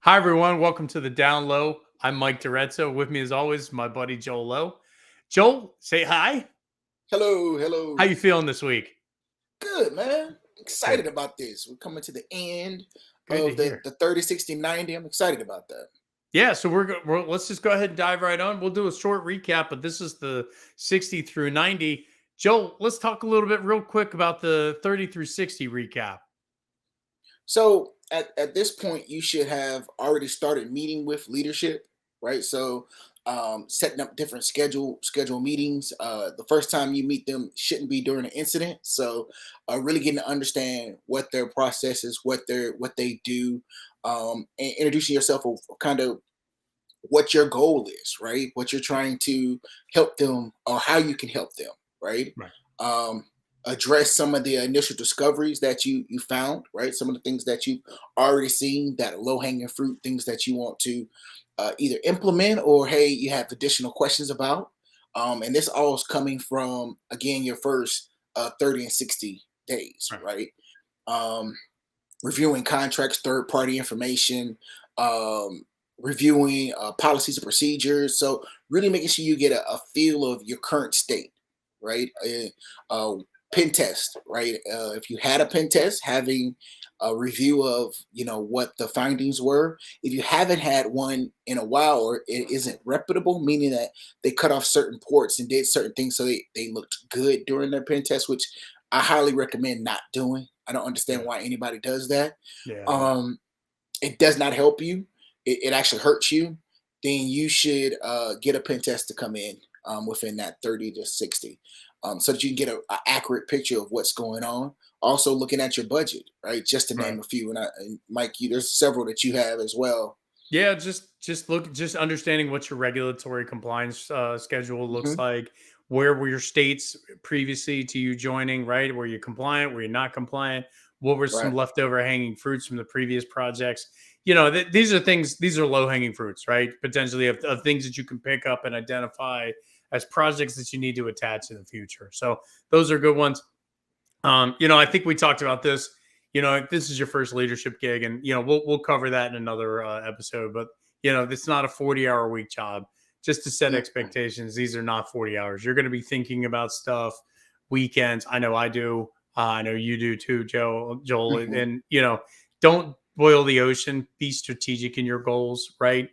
Hi, everyone. Welcome to the Down Low. I'm Mike Durezzo. With me, as always, my buddy Joel Lowe. Joel, say hi. Hello, How hello. you feeling this week? Good, man. Good. Excited about this. We're coming to the end Good to of the, hear. the 30, 60, 90. I'm excited about that. Yeah, so let's just go ahead and dive right on. We'll do a short recap, but this is the 60 through 90. Joel, let's talk a little bit real quick about the 30 through 60 recap. So at this point, you should have already started meeting with leadership, right? So setting up different schedule meetings. The first time you meet them shouldn't be during an incident. So really getting to understand what their process is, what they do, and introducing yourself of kind of what your goal is, right? What you're trying to help them or how you can help them, right? Right. Um, Address some of the initial discoveries that you found, right? Some of the things that you've already seen that are low hanging fruit, things that you want to either implement or hey, you have additional questions about. And this all is coming from again your first 30 and 60 days, Right. right? Um, Reviewing contracts, third party information, um, reviewing policies and procedures. So really making sure you get a feel of your current state, right? Pen test, right? If you had a pen test, having a review of what the findings were. If you haven't had one in a while or it isn't reputable, meaning that they cut off certain ports and did certain things so they looked good during their pen test, which I highly recommend not doing. I don't understand Yeah. why anybody does that. Yeah. Yeah. Um, it does not help you. It actually hurts you. Then you should get a pen test to come in within that 30 to 60 so that you can get a accurate picture of what's going on. Also looking at your budget, right? Just to Right. name a few. And Mike, there's several that you have as well. Yeah, just understanding what your regulatory compliance schedule looks Hmm. like. Where were your states previously to you joining? Right, were you compliant? Were you not compliant? What were some Right. leftover hanging fruits from the previous projects? These are things. These are low hanging fruits, right? Potentially of things that you can pick up and identify as projects that you need to attach in the future. So those are good ones. I think we talked about this. If this is your first leadership gig, and we'll cover that in another episode. But it's not a 40-hour week job. Just to set Mm-mm. expectations, these are not 40 hours. You're going to be thinking about stuff weekends. I know I do. I know you do too, Joel. And, Mhm. don't boil the ocean. Be strategic in your goals. Right.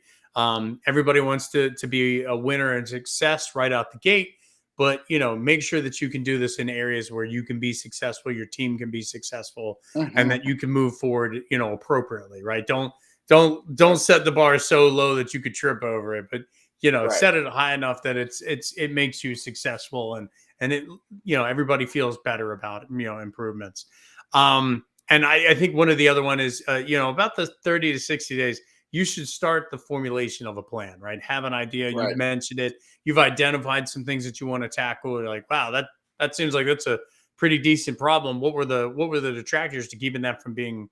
Everybody wants to be a winner and success right out the gate, but make sure that you can do this in areas where you can be successful, your team can be successful, and Mhm. that you can move forward appropriately. Right. Don't Right. set the bar so low that you could trip over it, but Right. set it high enough that it makes you successful, and it everybody feels better about improvements. And I think one of the other one is about the 30 to 60 days you should start the formulation of a plan. Right, have an idea. You've Right. mentioned it. You've identified some things that you want to tackle. You're like, wow, that seems like that's a pretty decent problem. What were the detractors to keeping that from being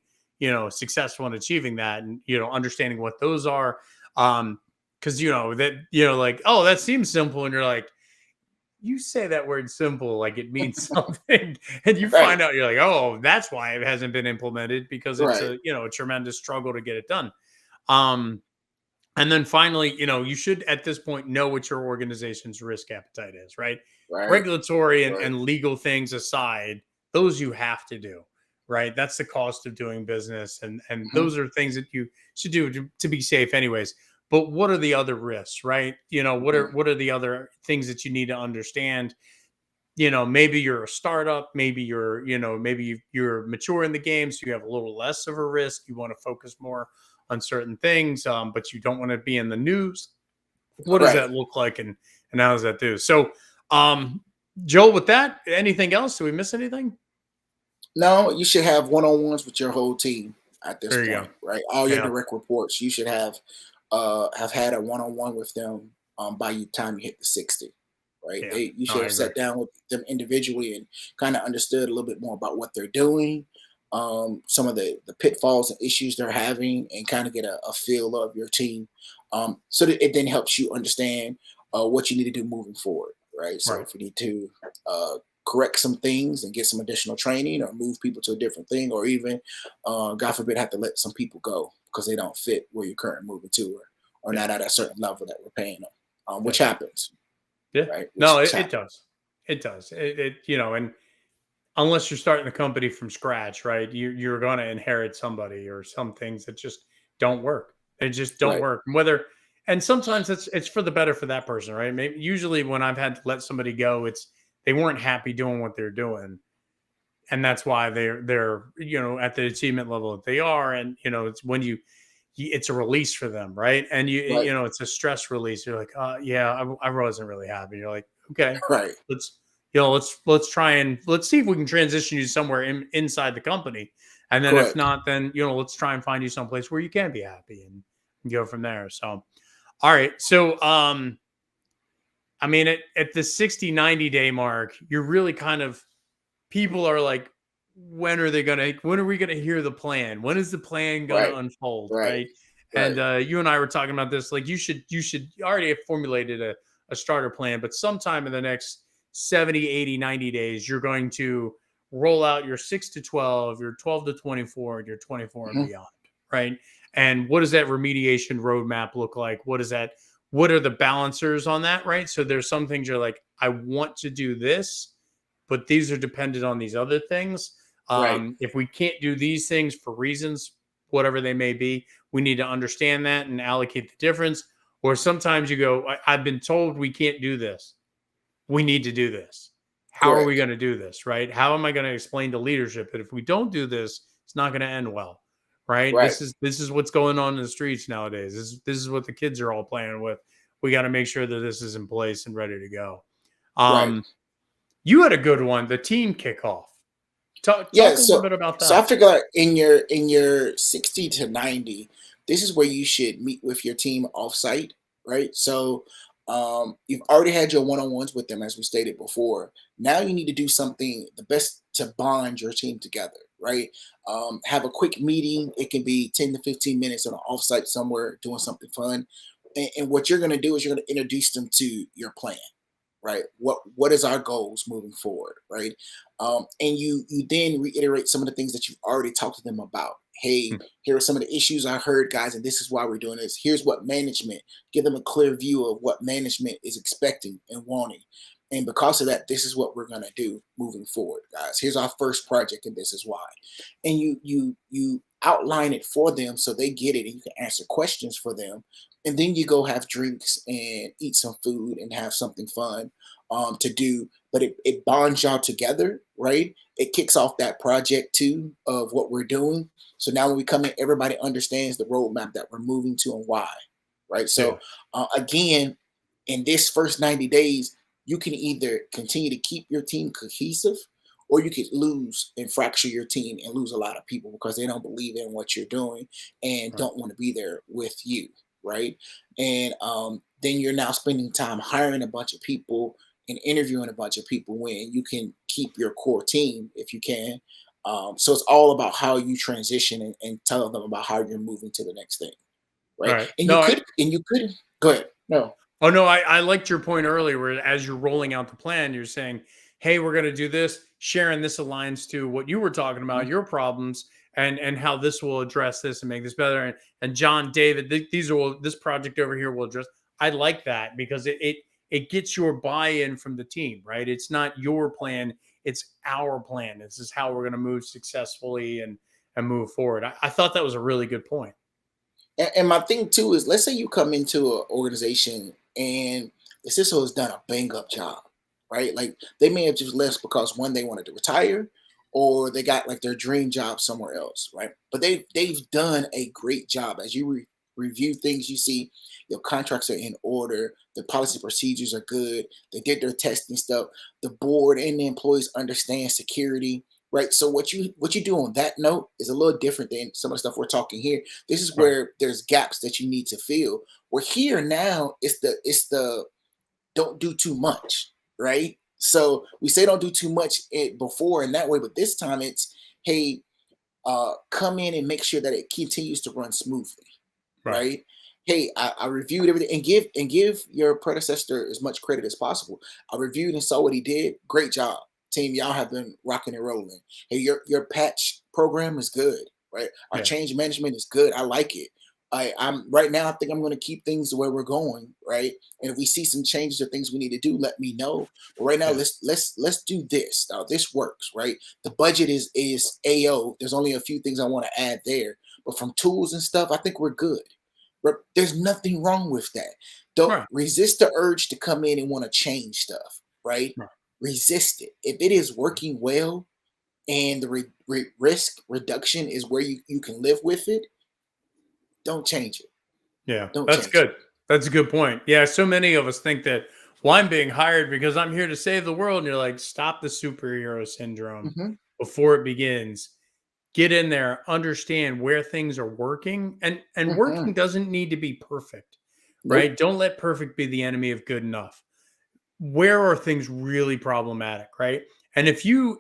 successful in achieving that, and understanding what those are. Because that like, oh, that seems simple, and you're like, you say that word simple like it means something, and you Right. find out you're like, oh, that's why it hasn't been implemented, because it's Right. a tremendous struggle to get it done. um and then finally, you should at this point know what your organization's risk appetite is, right? Right. Regulatory and, Right. and legal things aside, those you have to do, right? That's the cost of doing business. And Mhm. those are things that you should do to be safe anyways. But what are the other risks, right? What are Mhm. what are the other things that you need to understand? Maybe you're a startup, maybe you're mature in the game, so you have a little less of a risk. You want to focus more on certain things, but you don't want to be in the news. What does Right. that look like, and how does that do? So, um, Joel, with that, anything else? Do we miss anything? No, you should have one-on-ones with your whole team at this There you go. point, right? All your Yeah. direct reports, you should have had a one-on-one with them by the time you hit the 60, right? Yeah. You No, should I have agree. sat down with them individually and kind of understood a little bit more about what they're doing, some of the pitfalls and issues they're having, and kind of get a feel of your team, so that it then helps you understand what you need to do moving forward, right? So Right. if you need to uh, correct some things and get some additional training or move people to a different thing or even God forbid have to let some people go, because they don't fit where you're currently moving to, or Yeah. not at a certain level that we're paying them, Yeah. which happens, Yeah. right? No, Which it happens. does. It does. And unless you're starting the company from scratch, right? You're going to inherit somebody or some things that just don't work. They just don't Right, work. And sometimes it's for the better for that person, right? Maybe usually when I've had to let somebody go, it's they weren't happy doing what they're doing, and that's why they're at the achievement level that they are. And it's when it's a release for them, right? And right, it's a stress release. You're like, yeah, I wasn't really happy. You're like, okay, right, let's let's try and let's see if we can transition you somewhere inside the company, and then if correct. not, then let's try and find you someplace where you can be happy and go from there. So, all right, so I mean, at the 60-90 day mark, you're really kind of people are like, when are we gonna hear the plan? When is the plan gonna Right, unfold? right, Right. right, And you and I were talking about this. Like you already have formulated a starter plan, but sometime in the next 70, 80, 90 days, you're going to roll out your 6 to 12, your 12 to 24, and your 24 and mhm, beyond. Right. And what does that remediation roadmap look like? What are the balancers on that? Right. So there's some things you're like, I want to do this, but these are dependent on these other things. right, If we can't do these things for reasons, whatever they may be, we need to understand that and allocate the difference. Or sometimes you go, I've been told we can't do this. We need to do this. How are we correct, going to do this? Right? How am I going to explain to leadership that if we don't do this, it's not going to end well? Right? right, This is what's going on in the streets nowadays. This is what the kids are all playing with. We got to make sure that this is in place and ready to go. right. Um, you had a good one, the team kickoff. Yeah, Talk a little bit about so I that. figure like in your 60 to 90, this is where you should meet with your team offsite, right? So you've already had your one-on-ones with them, as we stated before. Now you need to do something the best to bond your team together, right? Have a quick meeting. It can be 10 to 15 minutes on an offsite somewhere doing something fun. And what you're gonna do is you're gonna introduce them to your plan, right? What is our goals moving forward, right? And you then reiterate some of the things that you've already talked to them about. Hey, Hmm. here are some of the issues I heard, guys, and this is why we're doing this. Here's what management, give them a clear view of what management is expecting and wanting. And because of that, this is what we're gonna do moving forward, guys. Here's our first project, and this is why. And you outline it for them so they get it, and you can answer questions for them. And then you go have drinks and eat some food and have something fun to do. But it bonds y'all together, right? It kicks off that project too of what we're doing. So now when we come in, everybody understands the roadmap that we're moving to and why, right? Yeah, So again, in this first 90 days, you can either continue to keep your team cohesive, or you could lose and fracture your team and lose a lot of people because they don't believe in what you're doing and right, don't want to be there with you, right? And then you're now spending time hiring a bunch of people and interviewing a bunch of people when you can keep your core team if you can. So it's all about how you transition and tell them about how you're moving to the next thing, all right? right. And No, you could go ahead. No. oh no, I liked your point earlier, where as you're rolling out the plan, you're saying, "Hey, we're going to do this." Sharon, this aligns to what you were talking about, Mhm. your problems, and how this will address this and make this better. And John, David, this project over here will address. I like that because it gets your buy-in from the team, right? It's not your plan; it's our plan. This is how we're going to move successfully and move forward. I thought that was a really good point. And my thing too is, let's say you come into an organization and the CISO has done a bang up job, right? Like they may have just left because one, they wanted to retire, or they got like their dream job somewhere else, right? But they've done a great job. As you review things, you see your contracts are in order, the policy procedures are good, they did their testing stuff, the board and the employees understand security, right? So what you do on that note is a little different than some of the stuff we're talking here. This is Right, where there's gaps that you need to fill. We're here now. It's the don't do too much, right? So we say don't do too much before in that way, but this time it's, hey, come in and make sure that it continues to run smoothly, right, right? Hey, I reviewed everything, and give your predecessor as much credit as possible. I reviewed and saw what he did. Great job, team. Y'all have been rocking and rolling. Hey, your patch program is good. right? Our Yeah. change management is good. I like it. I'm right now. I think I'm going to keep things the way we're going, right? And if we see some changes or things we need to do, let me know. But right now, Yeah. let's do this. Now this works, right? The budget is AO. There's only a few things I want to add there, but from tools and stuff, I think we're good. But there's nothing wrong with that. Don't Right. resist the urge to come in and want to change stuff, right? Right. Resist it. If it is working well and the risk reduction is where you can live with it, don't change it. Yeah. Don't That's change it. good. That's a good point. Yeah. So many of us think that, well, I'm being hired because I'm here to save the world. And you're like, stop the superhero syndrome Hmm. before it begins. Get in there, understand where things are working, and Hmm. working doesn't need to be perfect, Nope. right? Don't let perfect be the enemy of good enough. Where are things really problematic, right? And if you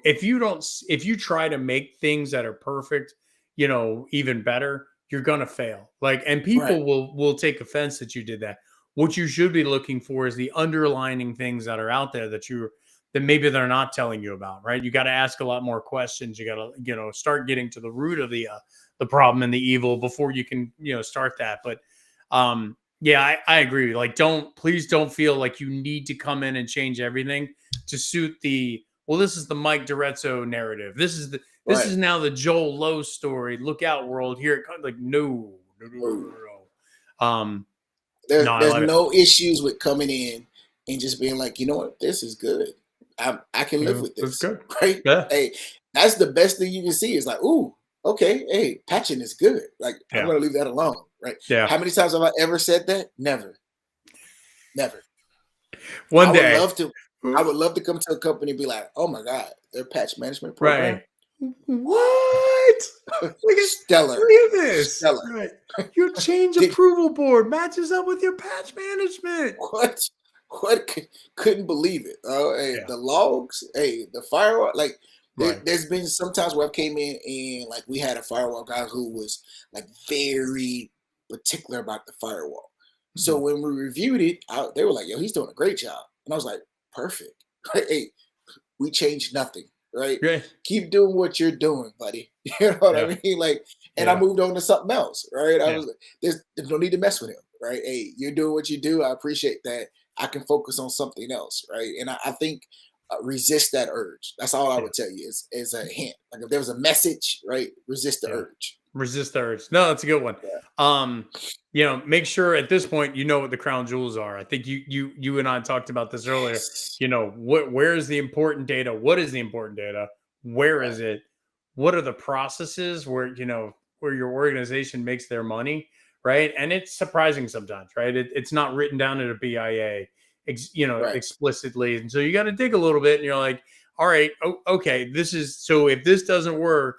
try to make things that are perfect, even better, you're going to fail. Like, and Right. people will take offense that you did that. What you should be looking for is the underlining things that are out there that maybe they're not telling you about, right? You got to ask a lot more questions. You got to, start getting to the root of the problem and the evil before you can, start that. But yeah, I agree. Like, please don't feel like you need to come in and change everything to suit well, this is the Mike Dorezzo narrative. This Right. is now the Joel Lowe story. Look out, world. Here it comes. Like, no, no, no, no, No. no, no. No, I There's love it. no issues with coming in and just being like, you know what, this is good. I can live Yeah, with that's this, good. right? Yeah. Hey, that's the best thing you can see. Is like, ooh, okay, hey, patching is good. Like, I'm Yeah. gonna leave that alone, right? Yeah. How many times have I ever said that? Never, never. I One would day. love to. I would love to come to a company and be like, oh my god, their patch management Right. program, What? stellar, Look at this. stellar. Right. Your change Did approval board matches up with your patch management. what? What? Couldn't believe it. Oh, hey, Yeah. the logs. Hey, the firewall. Like, Right. there's been some times where I came in and like we had a firewall guy who was like very particular about the firewall. So Mhm. when we reviewed it, they were like, "Yo, he's doing a great job," and I was like, "Perfect." Hey, we changed nothing, right? Yeah. Keep doing what you're doing, buddy. You know what I Yeah. mean? Like, and I Yeah. moved on to something else, right? I Yeah. was like, there's no need to mess with him, right? Hey, you're doing what you do. I appreciate that. I can focus on something else, right? And I think resist that urge. That's all I Yeah. would tell you is a hint. Like if there was a message, right? Resist the Yeah. urge. Resist the urge. No, that's a good one. Yeah. Um, make sure at this point you know what the crown jewels are. I think you and I talked about this earlier. Yes. Where is the important data? What is the important data? Where Right. is it? What are the processes where your organization makes their money, right? And it's surprising sometimes, right? It's not written down in a BIA, Right. explicitly, and so you got to dig a little bit, and you're like, all right, okay, this is so if this doesn't work,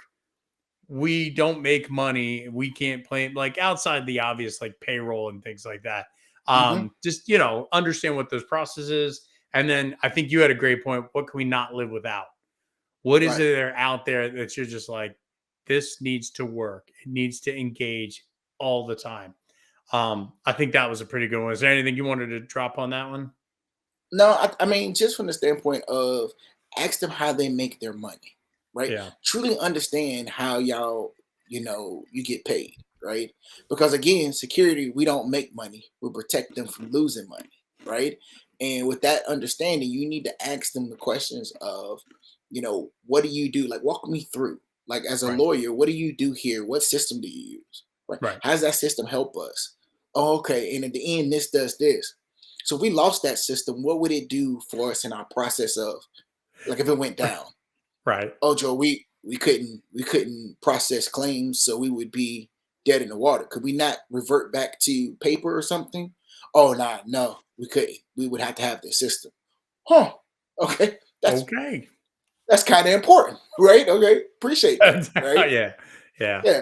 we don't make money. We can't play like outside the obvious, like payroll and things like that. Hmm. Just understand what those processes. And then I think you had a great point. What can we not live without? What is Right. there out there that you're just like, this needs to work? It needs to engage all the time. I think that was a pretty good one. Is there anything you wanted to drop on that one? No, I mean, just from the standpoint of ask them how they make their money, right? Yeah. Truly understand how y'all, you get paid, right? Because again, security, we don't make money. We protect them from losing money, right? And with that understanding, you need to ask them the questions of, what do you do? Like, walk me through. Like, as a Right. lawyer, what do you do here? What system do you use? Right? Right. How does that system help us? Oh, okay. And at the end, this does this. So if we lost that system, what would it do for us in our process of like if it went down? Right. Oh, Joe, we couldn't process claims, so we would be dead in the water. Could we not revert back to paper or something? Oh, nah, no, we couldn't. We would have to have this system. Huh? Okay, Okay. that's kind of important, right? Okay, appreciate that, right? Yeah. Yeah. Yeah,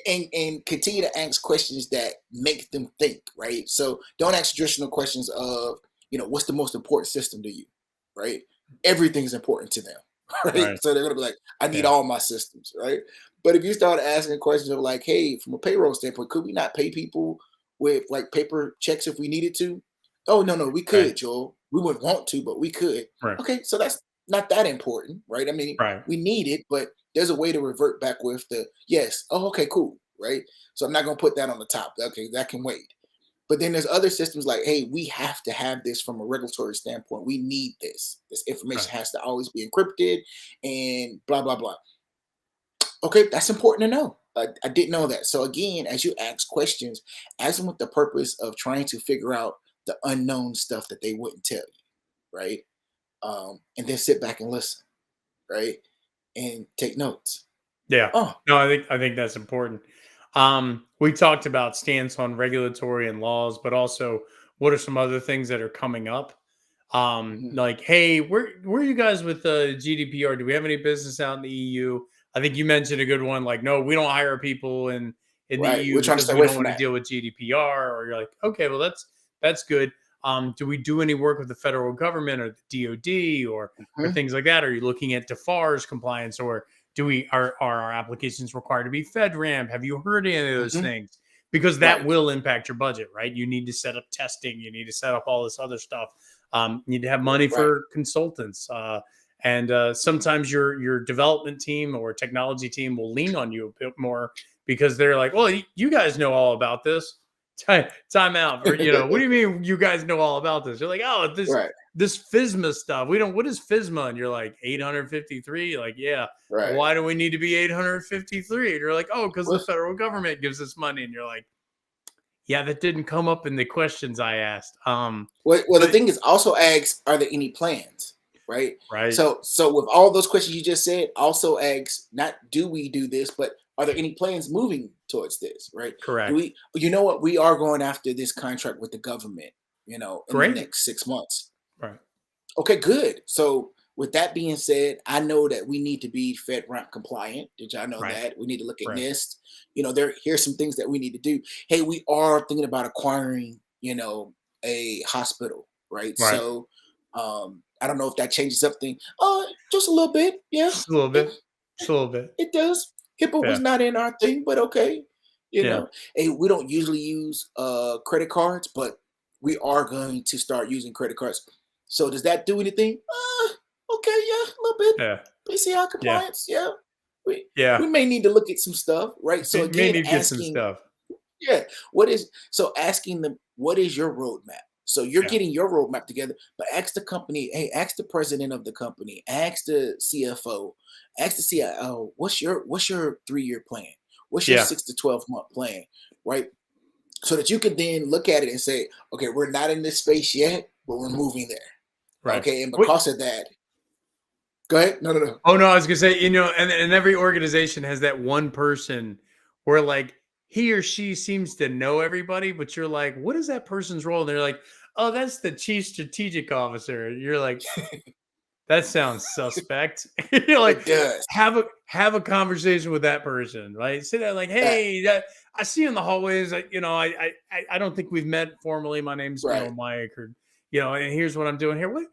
and continue to ask questions that make them think, right? So don't ask traditional questions of, what's the most important system to you, right? Everything's important to them, right? Right. So they're gonna be like, I need Yeah. all my systems, right? But if you start asking questions of like, hey, from a payroll standpoint, could we not pay people with like paper checks if we needed to? Oh, no, no, we Right. could, Joel. We wouldn't want to, but we could. Right. Okay, so that's not that important, right? I mean, Right. we need it, but there's a way to revert back with the yes. Oh, okay, cool, right? So I'm not gonna put that on the top. Okay, that can wait. But then there's other systems like, hey, we have to have this from a regulatory standpoint. We need this. This information Right. has to always be encrypted and blah blah blah. Okay, that's important to know. I didn't know that. So again, as you ask questions, ask them with the purpose of trying to figure out the unknown stuff that they wouldn't tell you, right? And then sit back and listen, right? And take notes. Yeah. Oh, No, I think that's important. We talked about stance on regulatory and laws, but also what are some other things that are coming up? mhm, Like, hey, where are you guys with the GDPR? Do we have any business out in the EU? I think you mentioned a good one. Like, no, we don't hire people in the right. EU We're trying to because stay we away don't from want to that. deal with GDPR. Or you're like, okay, well that's good. Do we do any work with the federal government or the DoD or Mhm, things like that? Are you looking at DFARS compliance or do we are our applications required to be FedRAMP? Have you heard any of those mhm, things? Because that right. will impact your budget, right? You need to set up testing, you need to set up all this other stuff. You need to have money Right. for consultants, and sometimes your development team or technology team will lean on you a bit more because they're like, "Well, you guys know all about this." Time out, or what do you mean you guys know all about this? You're like, "Oh, Right. this FISMA stuff. We don't. What is FISMA?" And you're like, 853. Like, yeah. Well, Right. why do we need to be 853? And you're like, oh, because the Well, federal government gives us money. And you're like, yeah, that didn't come up in the questions I asked. well, the But thing is also ask, are there any plans? Right. right, So with all those questions you just said, also ask not do we do this, but are there any plans moving towards this? Right. Do correct, we you know what? We are going after this contract with the government, in the great, next 6 months. right, Okay, good. So with that being said, I know that we need to be FedRAMP compliant. Did y'all know right, that? We need to look at right, NIST. Here's some things that we need to do. Hey, we are thinking about acquiring, a hospital, right? right. So I don't know if that changes something. Just a little bit. Yeah. Just a little It, bit, just a little bit. it does. HIPAA was Yeah, not in our thing, but okay. yeah, Hey, we don't usually use credit cards, but we are going to start using credit cards. So does that do anything? Okay, yeah, a little bit. yeah, PCI yeah, compliance, yeah. We yeah. may need to look at some stuff, right? So May again, need to get some asking, stuff. yeah, asking them what is your roadmap? So you're Yeah, getting your roadmap together, but ask the company, hey, ask the president of the company, ask the CFO, ask the CIO, what's your 3-year plan? What's your yeah, 6 to 12 month plan? Right? So that you can then look at it and say, okay, we're not in this space yet, but we're moving there. right. Okay. And Wait, because of that, go ahead. No, no, no. oh no, I was gonna say, and every organization has that one person where like he or she seems to know everybody, but you're like, what is that person's role? And they're like, oh, that's the chief strategic officer. And you're like, that sounds suspect. You're like, It does. have a conversation with that person, right? Sit there like, Uh, hey, I see you in the hallways. I don't think we've met formally. My name's right, Mike, or and here's what I'm doing here. What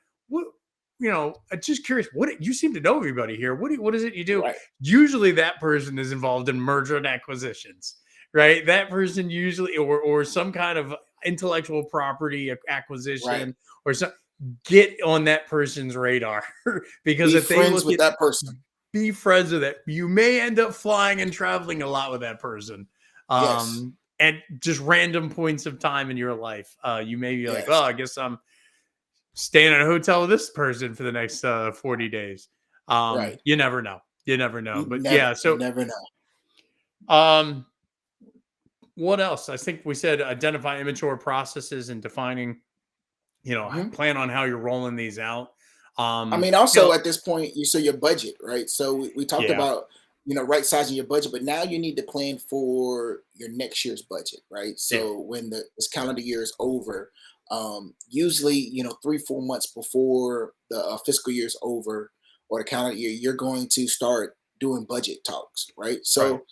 I'm just curious. What you seem to know everybody here. What is it you do? right, Usually, that person is involved in merger and acquisitions, right? That person usually, or some kind of intellectual property right. acquisition, or something. Get on that person's radar because Be if they friends look with at that person. be friends with it, you may end up flying and traveling a lot with that person. Yes, At just random points of time in your life. You may be like, yes, well, I guess I'm staying in a hotel with this person for the next 40 days. right. You never know. You never know. But yeah, You so never know. um, what else? I think we said identify immature processes and defining, Mhm. plan on how you're rolling these out. I mean, You know, also at this point, you so your budget, right? So we talked yeah, about right sizing your budget, but now you need to plan for your next year's budget, right? yeah, So when this calendar year is over, usually 3 4 months before the fiscal year is over or the calendar year, you're going to start doing budget talks, right? right, So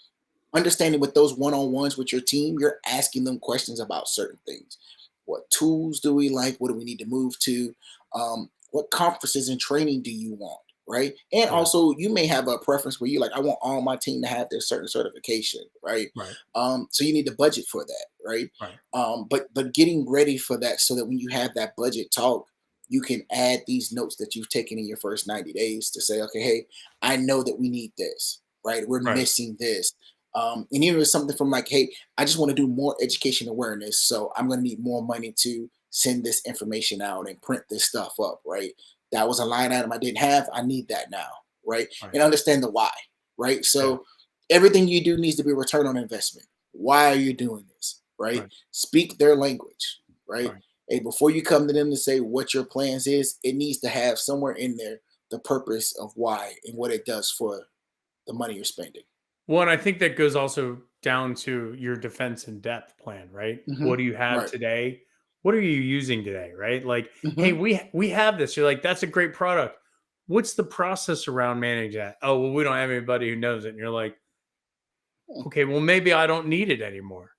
understanding with those one-on-ones with your team, you're asking them questions about certain things. What tools do we like? What do we need to move to? What conferences and training do you want? Right. And yeah, also you may have a preference where you like, I want all my team to have this certain certification, right? right, So you need to budget for that, right? right, But getting ready for that so that when you have that budget talk, you can add these notes that you've taken in your first 90 days to say, okay, hey, I know that we need this, right? We're Right. missing this. And even with something from like, hey, I just want to do more education awareness. So I'm going to need more money to send this information out and print this stuff up, right? That was a line item I didn't have. I need that now, right? Right. And understand the why, right? Yeah. So everything you do needs to be a return on investment. Why are you doing this, right? Right. Speak their language, right? Right. Hey, before you come to them to say what your plans is, it needs to have somewhere in there the purpose of why and what it does for the money you're spending. Well, and I think that goes also down to your defense in depth plan, right? Hmm. What do you have Right. today? What are you using today, right? Like, hey, Hmm. we have this. You're like, that's a great product. What's the process around managing that? Oh, well, we don't have anybody who knows it. And you're like, okay, well, maybe I don't need it anymore,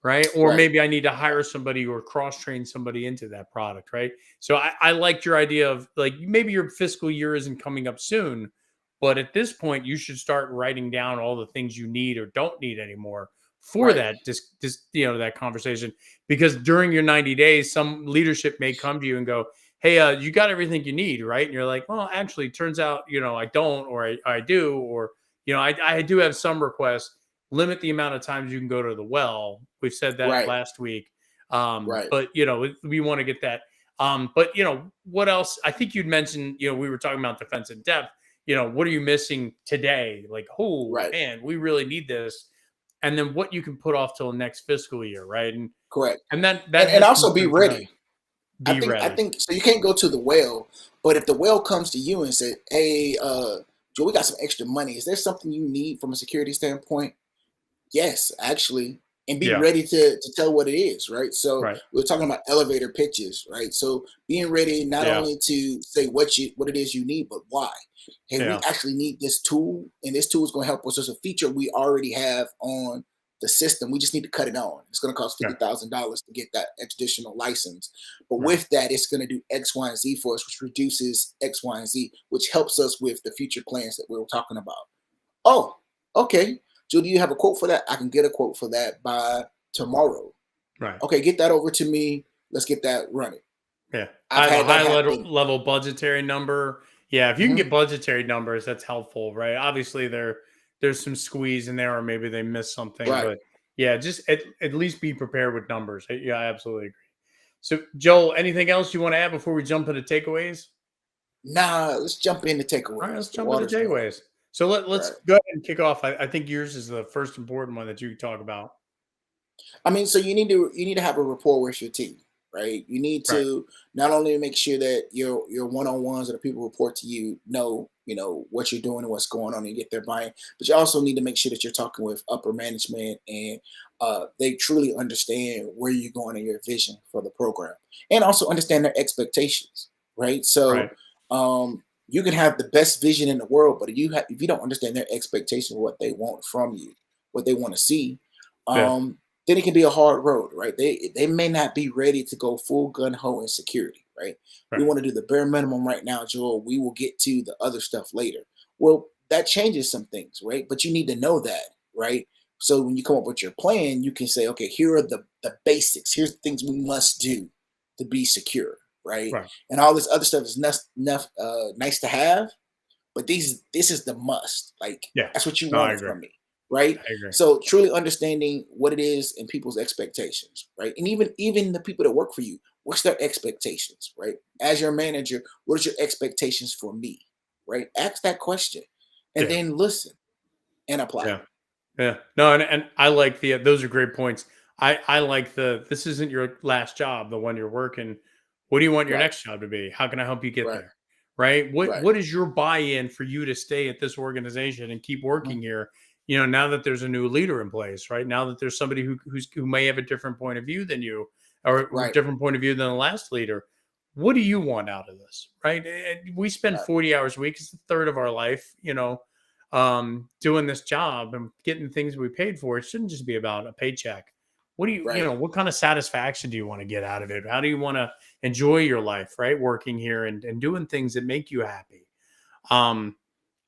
right? Or Right. maybe I need to hire somebody or cross train somebody into that product, right? So I liked your idea of like maybe your fiscal year isn't coming up soon, but at this point, you should start writing down all the things you need or don't need anymore for Right. that that conversation. Because during your 90 days, some leadership may come to you and go, "Hey, you got everything you need, right?" And you're like, "Well, actually, turns out I don't, or I do, or I do have some requests." Limit the amount of times you can go to the well. We've said that Right. last week. Right. But we want to get that. But what else? I think you'd mentioned, we were talking about defense in depth. What are you missing today? Like, oh Right. man, we really need this. And then what you can put off till next fiscal year, right? And Correct. and that And that has some also be sense behind ready. it. I Be think I ready. think so. You can't go to the well, but if the well comes to you and say, "Hey, Joe, we got some extra money. Is there something you need from a security standpoint?" Yes, actually, and be Yeah. ready to tell what it is, right? So Right. we're talking about elevator pitches, right? So being ready not Yeah. only to say what it is you need, but why. Hey, we Yeah. actually need this tool, and this tool is going to help us. There's a feature we already have on the system. We just need to cut it on. It's going to cost Yeah. $50,000 to get that additional license. But Right. with that, it's going to do X, Y, and Z for us, which reduces X, Y, and Z, which helps us with the future plans that we were talking about. Oh, okay. Joe, do you have a quote for that? I can get a quote for that by tomorrow. Right. Okay, get that over to me. Let's get that running. Yeah. I I've have a had that high happen. level budgetary number. Yeah, if you can Mhm. get budgetary numbers, that's helpful, right? Obviously there's some squeeze in there or maybe they missed something, Right. but yeah, just at least be prepared with numbers. Yeah, I absolutely agree. So, Joel, anything else you want to add before we jump into takeaways? Nah, let's jump into All right, let's takeaways. The jump into water's warm. takeaways. So let's Right. go ahead and kick off. I think yours is the first important one that you talk about. I mean, so you need to have a rapport with your team, right? You need Right. to not only make sure that your one-on-ones or the people who report to you know what you're doing and what's going on and get their buy-in, but you also need to make sure that you're talking with upper management and they truly understand where you're going and your vision for the program, and also understand their expectations, right? Right. So you can have the best vision in the world, but if you don't understand their expectations, what they want from you, what they want to see, Yeah. um, then it can be a hard road, right? They may not be ready to go full gun ho in security, right? We Right. want to do the bare minimum right now, Joel. We will get to the other stuff later. Well, that changes some things, right? But you need to know that, right? So when you come up with your plan, you can say, okay, here are the basics. Here's the things we must do to be secure, right? Right. And all this other stuff is nice to have, but this is the must. Like Yeah. that's what you No, I wanted agree. from me, right? I agree. So truly understanding what it is and people's expectations, right? And even the people that work for you, what's their expectations, right? As your manager, what is your expectations for me, right? Ask that question, and Yeah. then listen and apply. Yeah. Yeah. No, and I like those are great points. I like this isn't your last job, the one you're working. What do you want your Right, next job to be? How can I help you get right, there? Right? What right. what is your buy-in for you to stay at this organization and keep Mhm. working here? Now that there's a new leader in place, right? Now that there's somebody who may have a different point of view than you or a Right, different point of view than the last leader. What do you want out of this? Right? And we spend right, 40 hours a week, it's a third of our life, doing this job and getting things we paid for. It shouldn't just be about a paycheck. What do right, what kind of satisfaction do you want to get out of it? How do you want to enjoy your life, right? Working here and doing things that make you happy. Um,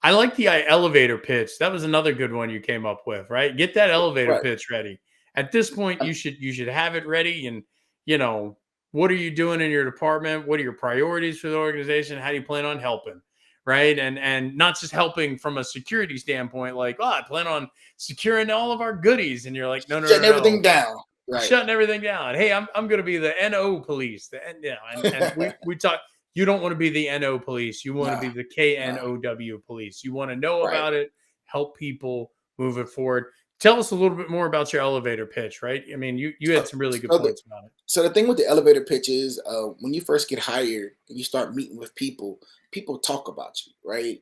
I like the elevator pitch. That was another good one you came up with, right? Get that elevator right. pitch ready. At this point, Um, you should have it ready and you know what are you doing in your department? What are your priorities for the organization? How do you plan on helping? Right. And not just helping from a security standpoint, like, oh, I plan on securing all of our goodies. And you're like, no, no, Shutting no, everything no. down. Right. Shutting everything down. Hey, I'm going to be the NO police. And we talk. You don't want to be the NO police. You want to Nah, be the nah. KNOW police. You want to know Right. about it, help people move it forward. Tell us a little bit more about your elevator pitch, right? I mean, you So, had some really good so the points about it. so the thing with the elevator pitch is, when you first get hired and you start meeting with people, people talk about you, right?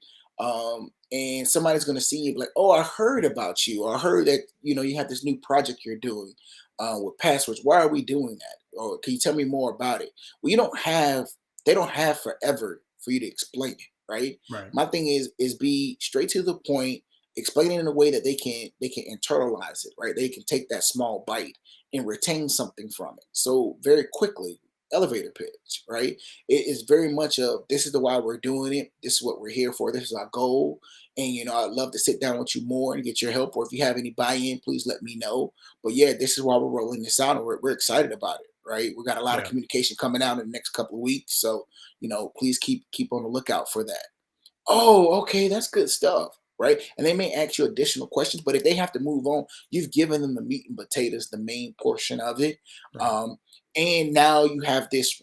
And somebody's going to see you, be like, "Oh, I heard about you. Or I heard that you have this new project you're doing with passwords. Why are we doing that? Or can you tell me more about it?" Well, you don't have. They don't have forever for you to explain it, right? Right. My thing is be straight to the point, explain it in a way that they can internalize it, right? They can take that small bite and retain something from it. So very quickly, elevator pitch, right? It is very much of, this is the why we're doing it. This is what we're here for. This is our goal. And I'd love to sit down with you more and get your help. Or if you have any buy-in, please let me know. But yeah, this is why we're rolling this out, and we're excited about it, right? We got a lot of Yeah. communication coming out in the next couple of weeks. So, please keep on the lookout for that. Oh, okay, that's good stuff, right? And they may ask you additional questions, but if they have to move on, you've given them the meat and potatoes, the main portion of it. Right. Um, and now you have this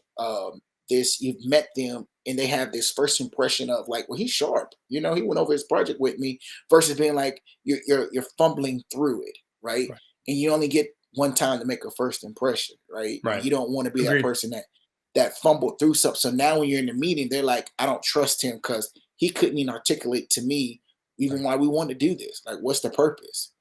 you've met them and they have this first impression of like, well, he's sharp. He went over his project with me versus being like you're fumbling through it, right? Right. And you only get one time to make a first impression, right? And Right. you don't want to be that Agreed. person that fumbled through something. So now when you're in the meeting, they're like, I don't trust him because he couldn't even articulate to me even Right. why we want to do this. Like, what's the purpose?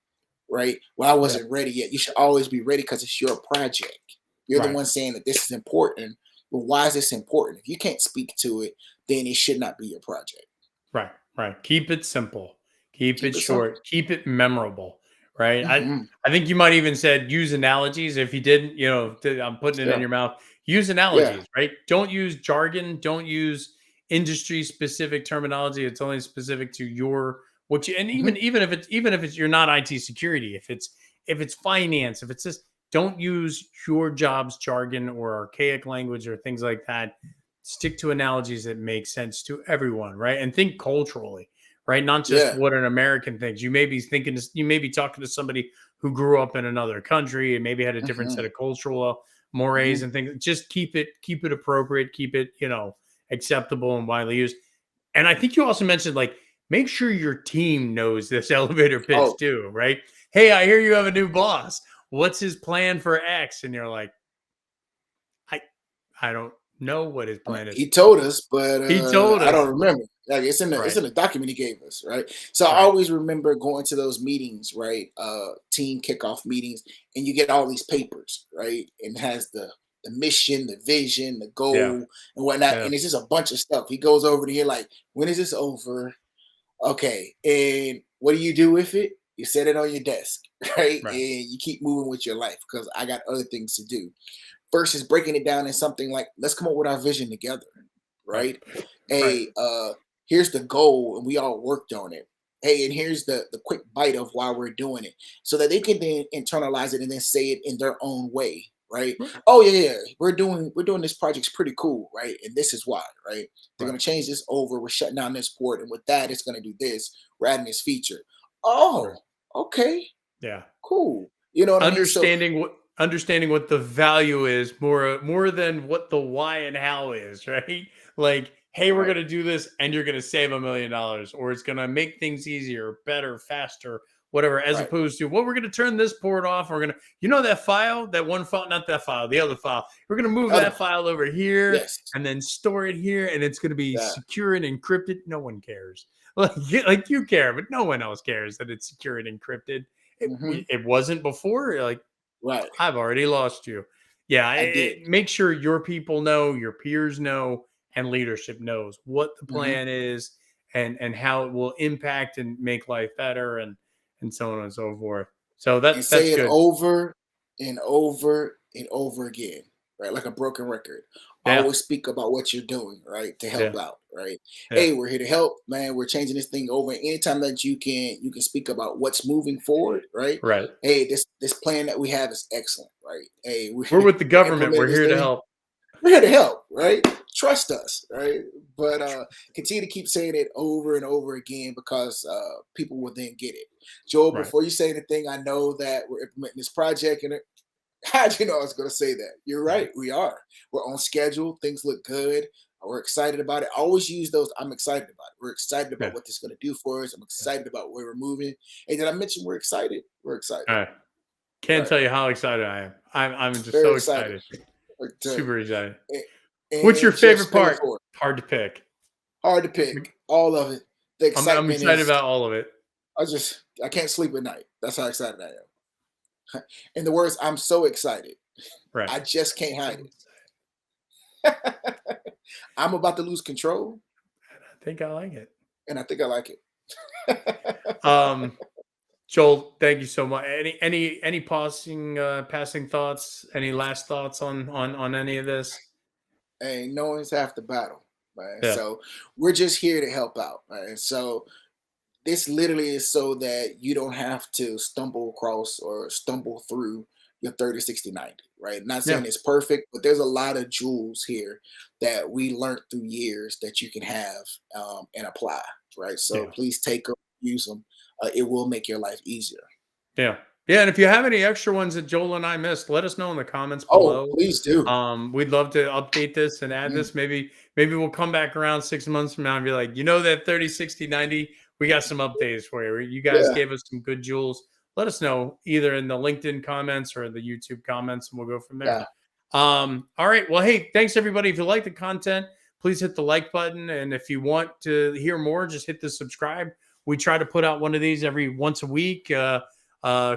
Right? Well, I Yeah. wasn't ready yet. You should always be ready because it's your project. You're the Right. one saying that this is important. But why is this important? If you can't speak to it, then it should not be your project. Right, right. Keep it simple. Keep it Keep it simple. short. Keep it memorable. Right. Hmm. I think you might even said use analogies. If you didn't, I'm putting it in Yeah. your mouth. Use Yeah. analogies. Right. Don't use jargon. Don't use industry specific terminology. It's only specific to your what you. And Hmm. even if it's you're not IT security. If it's finance. If it's just don't use your job's jargon or archaic language or things like that. Stick to analogies that make sense to everyone, right? And think culturally, right? Not just Yeah. what an American thinks. You may be talking to somebody who grew up in another country and maybe had a different set Hmm. of cultural mores Hmm. and things. Just keep it appropriate, keep it, acceptable and widely used. And I think you also mentioned like make sure your team knows this elevator pitch Oh, too, right? Hey, I hear you have a new boss. What's his plan for X? And you're like, I I don't know what his I mean, plan is. he told us, but He told I us. don't remember. Like it's Right, in the document he gave us, right? So I right. always remember going to those meetings, right? Team kickoff meetings, and you get all these papers, right? And it has the mission, the vision, the Yeah, goal, and whatnot. yeah, And it's just a bunch of stuff. He goes over to here like, when is this over? Okay, and what do you do with it? You set it on your desk, right? And right, you keep moving with your life because I got other things to do versus breaking it down in something like, let's come up with our vision together, right, right? right, Hey, here's the goal and we all worked on it. Hey, and here's the quick bite of why we're doing it, so that they can then internalize it and then say it in their own way, right? right, Oh yeah, yeah, we're doing this project's pretty cool, right? And this is why, right? They're right, gonna change this over, we're shutting down this port, and with that it's gonna do this, we're adding this feature. Oh, right. okay, Yeah. cool. You know what I mean? So Understanding what the value is more than what the why and how is, right? Like, hey, we're right, gonna do this and you're gonna save $1 million, or it's gonna make things easier, better, faster, whatever, as right. opposed to well, we're gonna turn this port off. We're gonna, that file, that one file, not that file, the other file. We're gonna move Other that one. file over here Yes. and then store it here, and it's gonna be Yeah. secure and encrypted. No one cares. Like you care, but no one else cares that it's secure and encrypted. Hmm. It wasn't before. Like Right. I've already lost you. Yeah, I did. make sure your people know, your peers know, and leadership knows what the Hmm. plan is and how it will impact and make life better and so on and so forth. So And that's say it good. over and over and over again, right? Like a broken record. Yeah, Always speak about what you're doing, right? To yeah, help out, right? yeah. Hey, we're here to help, man. We're changing this thing over. Anytime that you can speak about what's moving forward, right? Right. Hey, this plan that we have is excellent, right? Hey, We're with the we're government. implementing We're this here to thing. help. We're here to help, right? Trust us, right? But continue to keep saying it over and over again because people will then get it. Joel, Right. before you say anything, I know that we're implementing this project, and how'd you know I was going to say that? You're Right. right. We are. We're on schedule. Things look good. We're excited about it. I always use those. I'm excited about it. We're excited about Yeah. what this is going to do for us. I'm Yeah. excited about where we're moving. And did I mention we're excited? We're excited. All right. Can't Right. tell you how excited I am. I'm just Very so excited. excited. I tell you. Super excited. And, What's your and favorite just pay it part? forward. Hard to pick. Hard to pick. All of it. The I'm excitement excited is. about all of it. I can't sleep at night. That's how excited I am. In the words, I'm so excited. Right. I just can't hide So it. I'm about to lose control, I think I like it. and I think I like it. Um, Joel, thank you so much. Any passing thoughts? Any last thoughts on any of this? And knowing's half the battle, right? Yeah. So we're just here to help out, right? So this literally is so that you don't have to stumble across or stumble through your 30, 60, 90, right? Not saying Yeah. it's perfect, but there's a lot of jewels here that we learned through years that you can have and apply, right? So Yeah. please take them, use them. It will make your life easier. Yeah. Yeah. And if you have any extra ones that Joel and I missed, let us know in the comments Oh, below. please do. We'd love to update this and add Mm, this. Maybe we'll come back around 6 months from now and be like, that 30, 60, 90, we got some updates for you. You guys yeah, gave us some good jewels. Let us know either in the LinkedIn comments or the YouTube comments, and we'll go from there. yeah. All right. Well, hey, thanks everybody. If you like the content, please hit the like button. And if you want to hear more, just hit the subscribe. We try to put out one of these every once a week. A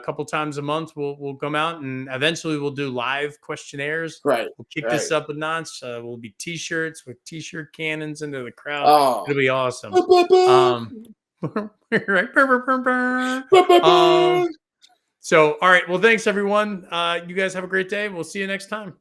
couple times a month, we'll come out and eventually we'll do live questionnaires. Right, We'll kick right. this up a notch. We'll be t-shirts with t-shirt cannons into the crowd. Oh. It'll be awesome. Ba, ba, ba. Um, right. Ba, ba, ba. So, all right. Well, thanks everyone. You guys have a great day. We'll see you next time.